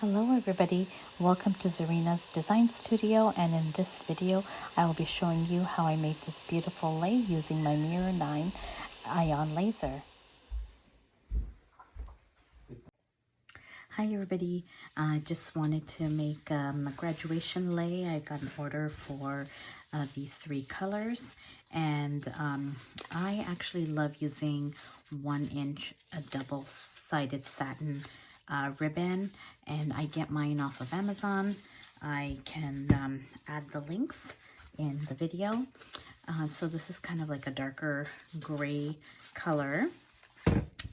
Hello everybody, welcome to Zarina's Design Studio, and in this video I will be showing you how I made this beautiful lei using my Mira 9 Aeon Laser. Hi everybody, I just wanted to make a graduation lei. I got an order for these three colors, and I actually love using 1-inch double-sided satin ribbon, and I get mine off of Amazon. I can add the links in the video. So this is kind of like a darker gray color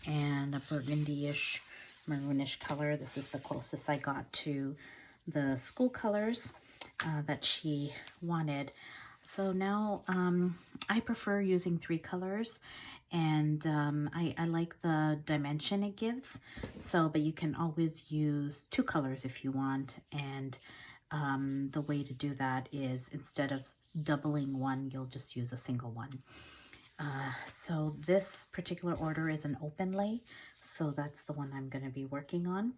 and a burgundy-ish maroonish color. This is the closest I got to the school colors that she wanted. So now I prefer using 3 colors, and I like the dimension it gives. So, but you can always use 2 colors if you want, and the way to do that is instead of doubling one, you'll just use a single one. So this particular order is an open lei, so that's the one I'm going to be working on.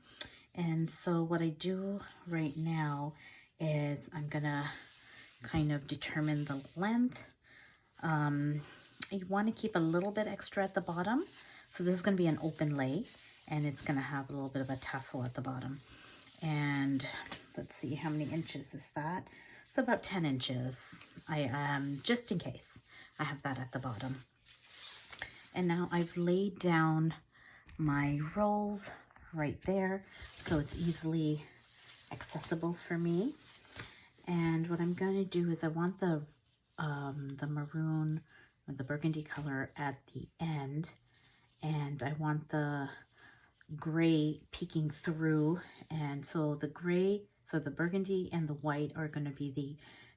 And so what I do right now is I'm going to kind of determine the length. You want to keep a little bit extra at the bottom. So this is going to be an open lei, and it's going to have a little bit of a tassel at the bottom. And let's see, how many inches is that? It's about 10 inches. Just in case. I have that at the bottom. And now I've laid down my rolls right there, so it's easily accessible for me. And what I'm going to do is I want the maroon or the burgundy color at the end, and I want the gray peeking through. And so the gray, so the burgundy and the white are going to be the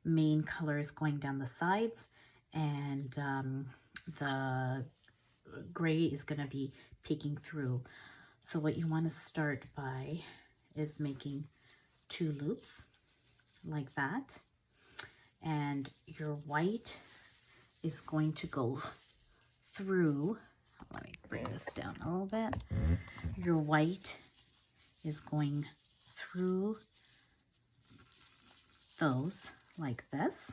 main colors going down the sides, and the gray is going to be peeking through. So what you want to start by is making 2 loops like that, and your white is going to go through. Let me bring this down a little bit. Your white is going through those like this.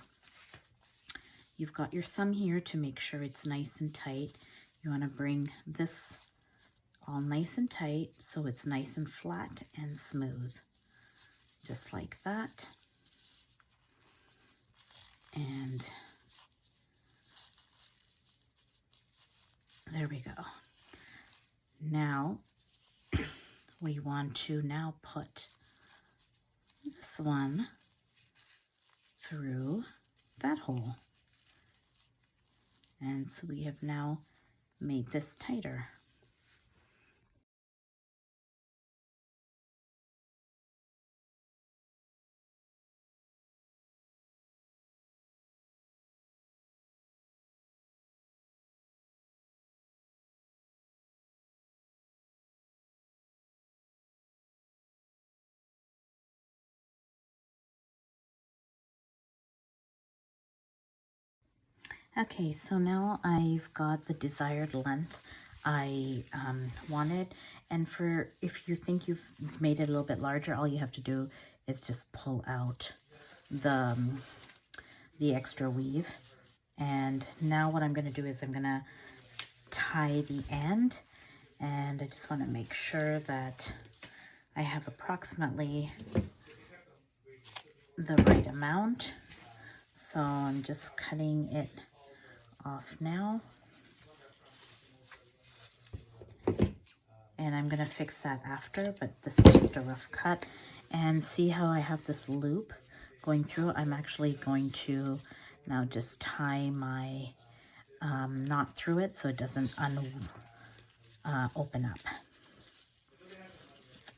You've got your thumb here to make sure it's nice and tight. You want to bring this all nice and tight so it's nice and flat and smooth, just like that. And there we go. Now we want to now put this one through that hole. And so we have now made this tighter. Okay, so now I've got the desired length I wanted, and for if you think you've made it a little bit larger, all you have to do is just pull out the extra weave. And now what I'm going to do is I'm going to tie the end, and I just want to make sure that I have approximately the right amount. So I'm just cutting it off now, and I'm going to fix that after, but this is just a rough cut. And see how I have this loop going through? I'm actually going to now just tie my knot through it so it doesn't open up.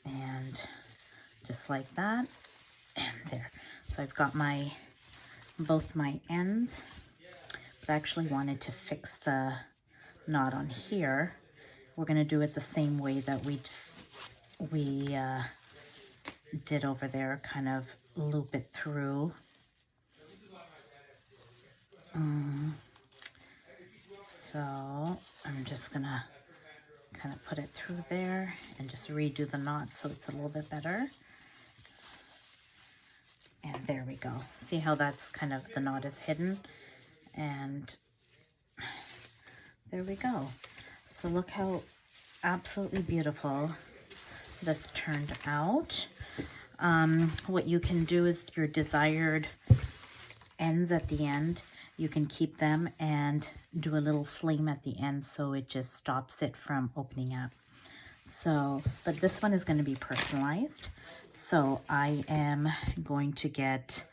And just like that, and there. So I've got both my ends, but I actually wanted to fix the knot on here. We're going to do it the same way that we did over there, kind of loop it through. So I'm just going to kind of put it through there and just redo the knot so it's a little bit better. And there we go. See how that's kind of, the knot is hidden? And there we go. So look how absolutely beautiful this turned out. What you can do is your desired ends at the end, you can keep them and do a little flame at the end so it just stops it from opening up. So, but this one is going to be personalized. So I am going to get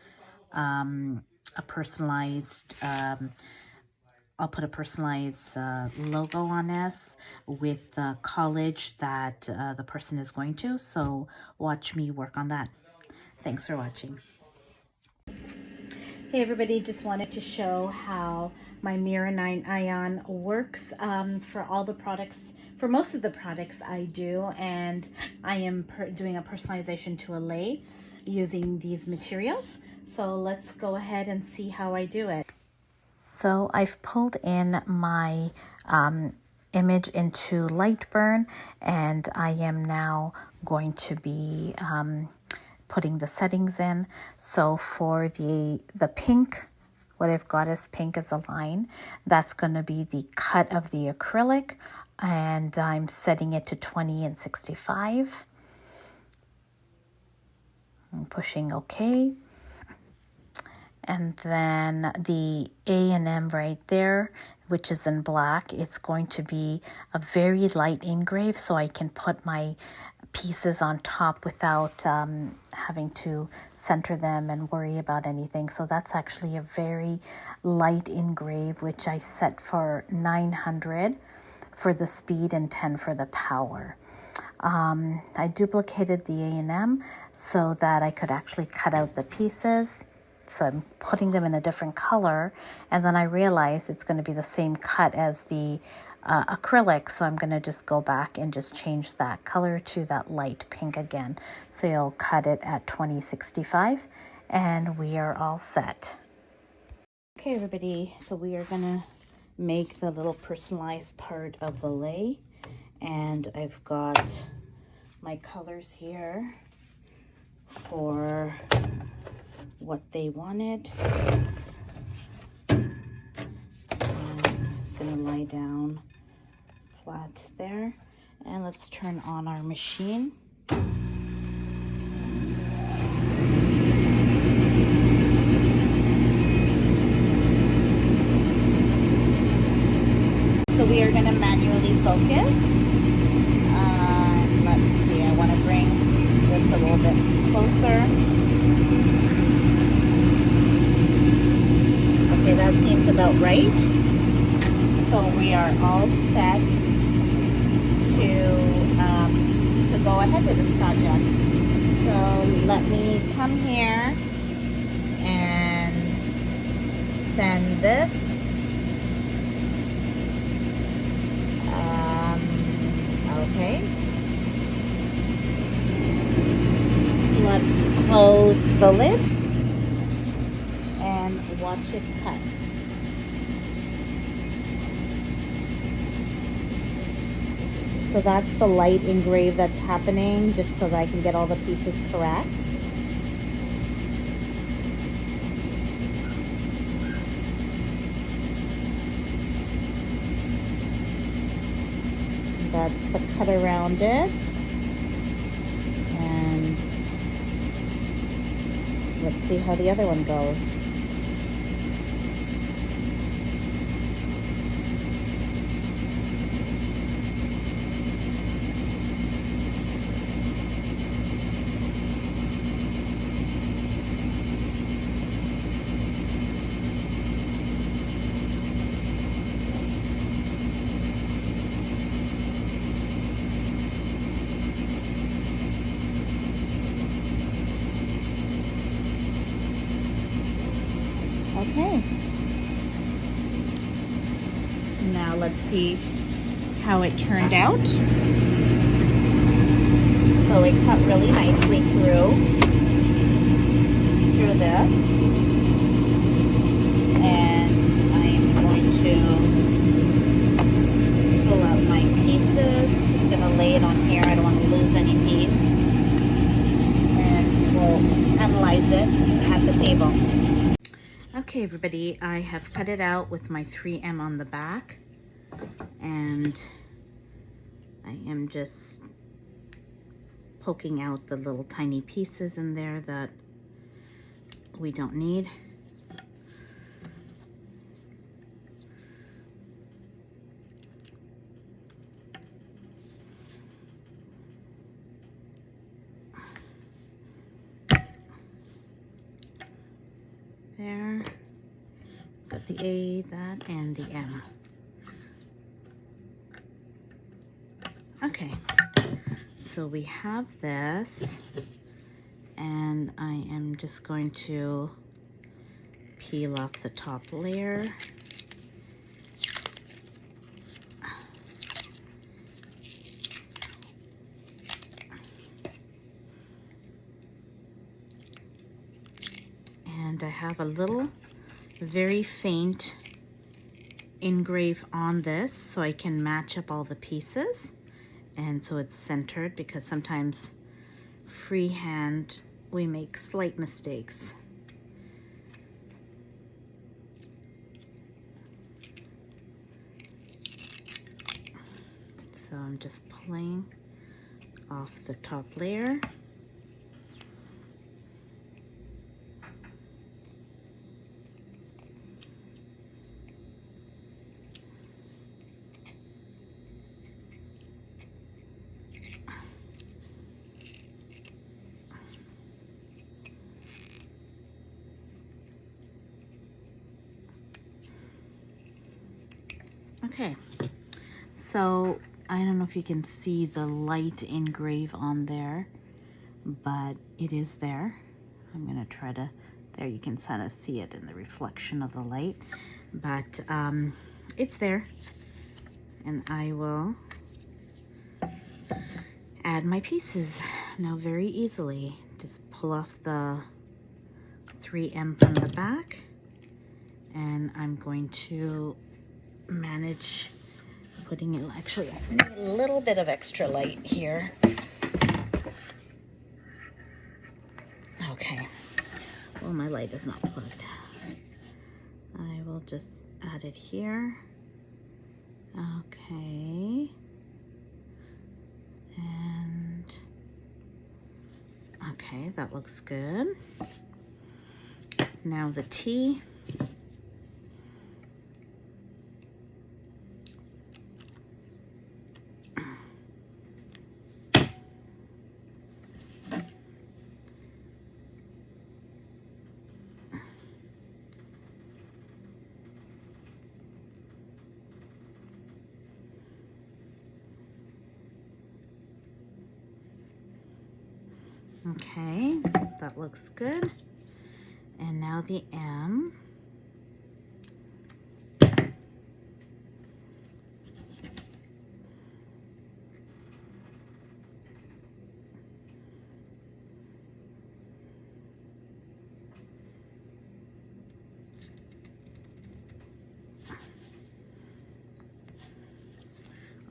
a personalized, I'll put a personalized logo on this with the college that the person is going to. So watch me work on that. Thanks for watching. Hey everybody, just wanted to show how my Mira 9 Aeon works for all the products. For most of the products I do, and I am doing a personalization to a lei using these materials. So let's go ahead and see how I do it. So I've pulled in my image into Lightburn, and I am now going to be putting the settings in. So for the pink, what I've got is pink as a line. That's going to be the cut of the acrylic, and I'm setting it to 20 and 65. I'm pushing OK. And then the A and M right there, which is in black, it's going to be a very light engrave, so I can put my pieces on top without having to center them and worry about anything. So that's actually a very light engrave, which I set for 900 for the speed and 10 for the power. I duplicated the A&M so that I could actually cut out the pieces. So I'm putting them in a different color, and then I realized it's going to be the same cut as the acrylic, so I'm going to just go back and just change that color to that light pink again. So you'll cut it at 2065, and we are all set. Okay everybody, so we are going to make the little personalized part of the lei, and I've got my colors here for what they wanted, and gonna lie down flat there, and let's turn on our machine. So we are gonna manually focus. Let's see, I want to bring this a little bit closer. Okay, that seems about right. So we are all set to go ahead with this project. So let me come here and send this. Okay. Let's close the lid and watch it cut. So that's the light engrave that's happening, just so that I can get all the pieces correct. That's the cut around it. And let's see how the other one goes. Okay, now let's see how it turned out. So it cut really nicely through this, and I'm going to pull out my pieces. Just gonna lay it on here. I don't want to lose any beads, and we'll analyze it at the table. Okay, everybody, I have cut it out with my 3M on the back, and I am just poking out the little tiny pieces in there that we don't need. There, got the A, that, and the M. Okay, so we have this, and I am just going to peel off the top layer. And I have a little very faint engrave on this so I can match up all the pieces, and so it's centered, because sometimes freehand we make slight mistakes. So I'm just pulling off the top layer. Okay, so I don't know if you can see the light engrave on there, but it is there. I'm gonna try to, there you can kind of see it in the reflection of the light, but it's there, and I will add my pieces now very easily. Just pull off the 3M from the back, and I'm going to manage putting it, actually I need a little bit of extra light here. Okay, well, my light is not plugged. I will just add it here. Okay, and okay, that looks good. Now the T. Okay, that looks good. And now the M.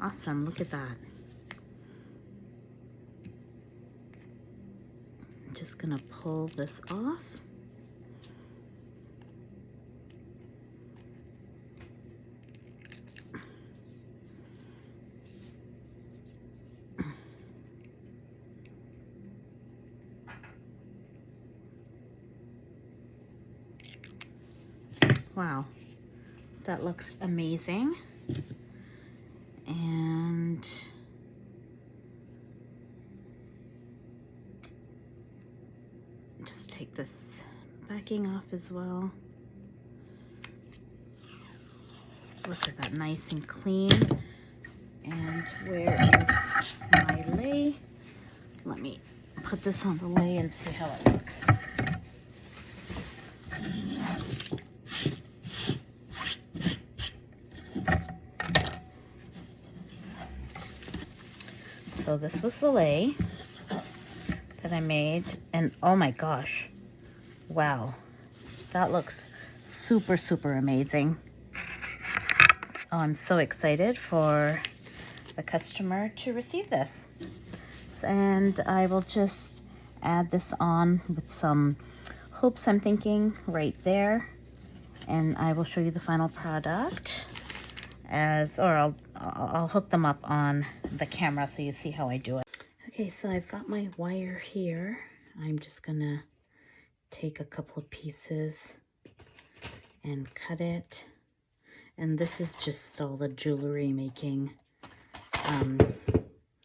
Awesome, look at that. I'm just gonna pull this off. Wow, that looks amazing. And just take this backing off as well. Look at that, nice and clean. And where is my lei? Let me put this on the lei and see how it looks. So this was the lei that I made, and oh my gosh, wow, that looks super, super amazing. Oh, I'm so excited for the customer to receive this. And I will just add this on with some hoops, I'm thinking, right there. And I will show you the final product I'll hook them up on the camera so you see how I do it. Okay, so I've got my wire here. I'm just gonna take a couple of pieces and cut it. And this is just all the jewelry making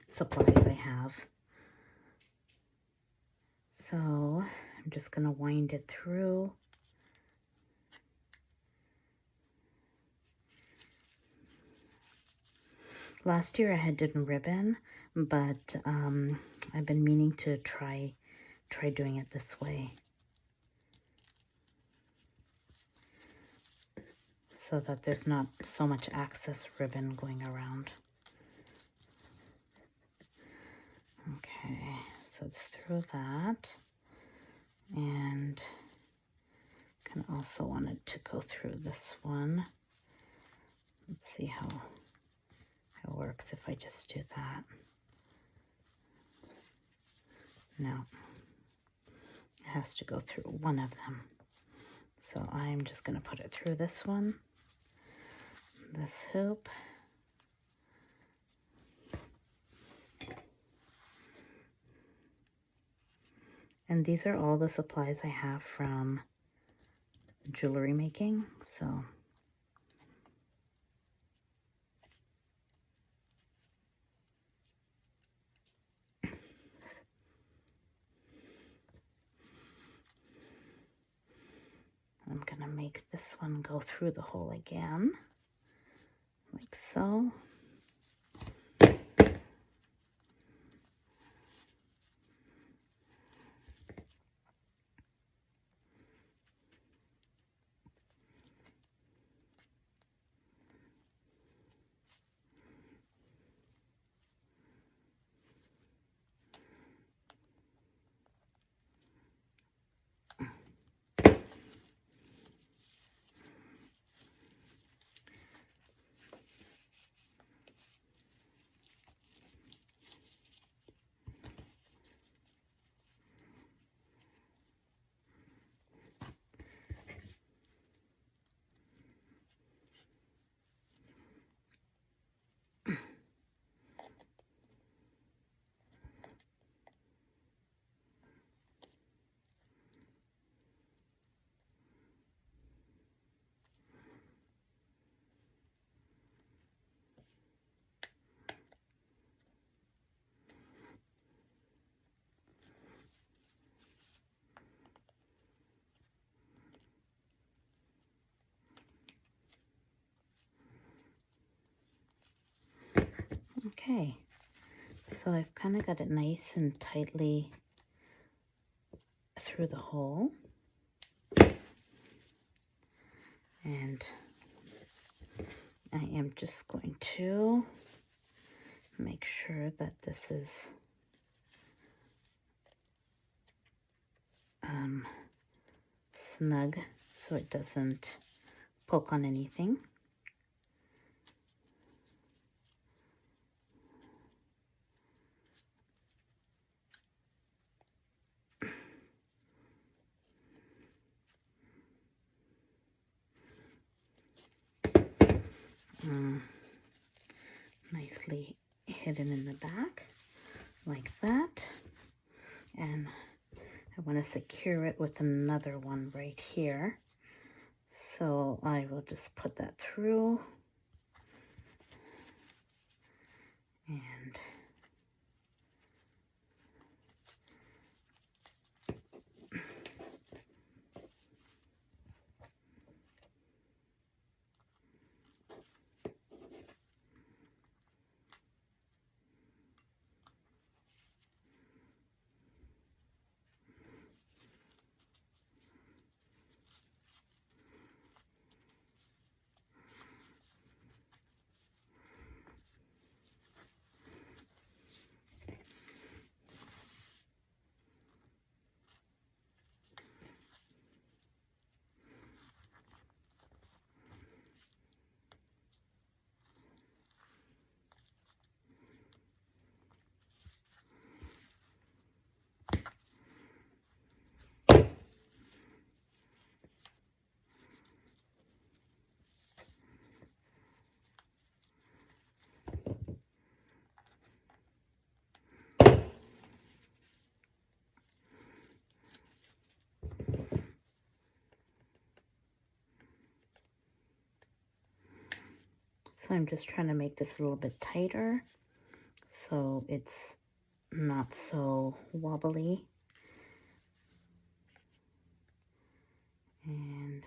supplies I have. So I'm just gonna wind it through. Last year I had done ribbon, but I've been meaning to try doing it this way, so that there's not so much excess ribbon going around. Okay, so it's through that, and kind of also wanted to go through this one. Let's see how it works if I just do that. No, it has to go through one of them. So I'm just going to put it through this one, this hoop. And these are all the supplies I have from jewelry making, so I'm gonna make this one go through the hole again, like so. Okay, so I've kind of got it nice and tightly through the hole. And I am just going to make sure that this is snug so it doesn't poke on anything. Nicely hidden in the back like that, and I want to secure it with another one right here, so I will just put that through and So I'm just trying to make this a little bit tighter so it's not so wobbly. And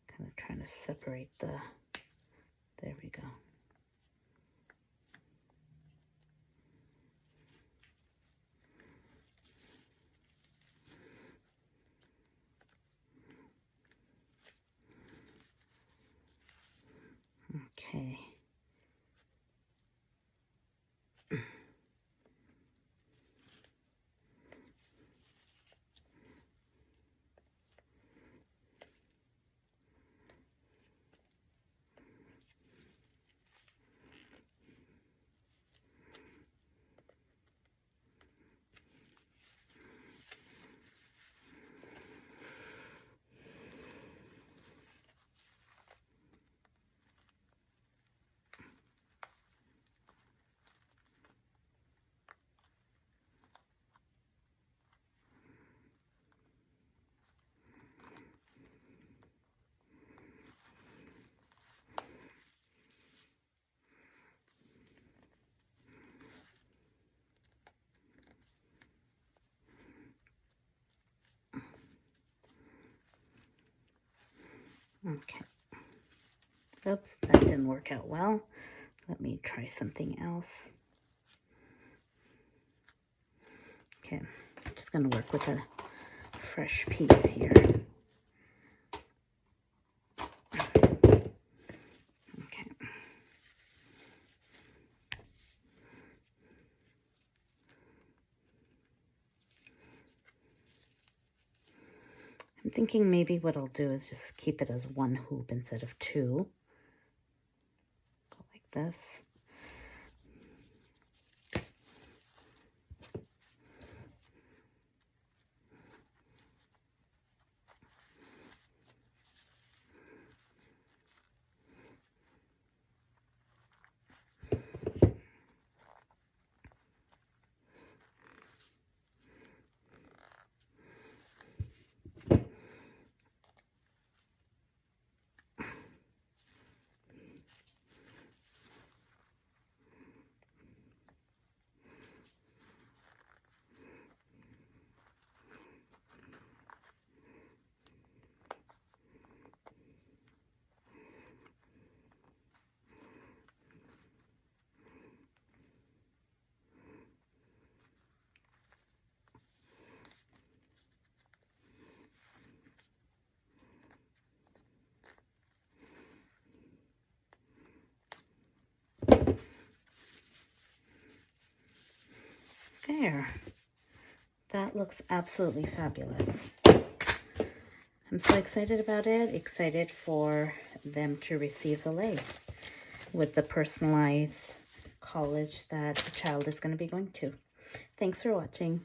kind of trying to separate there we go. Okay. Okay. Oops, that didn't work out well. Let me try something else. Okay, I'm just going to work with a fresh piece here. Okay. I'm thinking maybe what I'll do is just keep it as one hoop instead of two. Go like this. There. That looks absolutely fabulous. I'm so excited about it, excited for them to receive the lei with the personalized college that the child is going to be going to. Thanks for watching.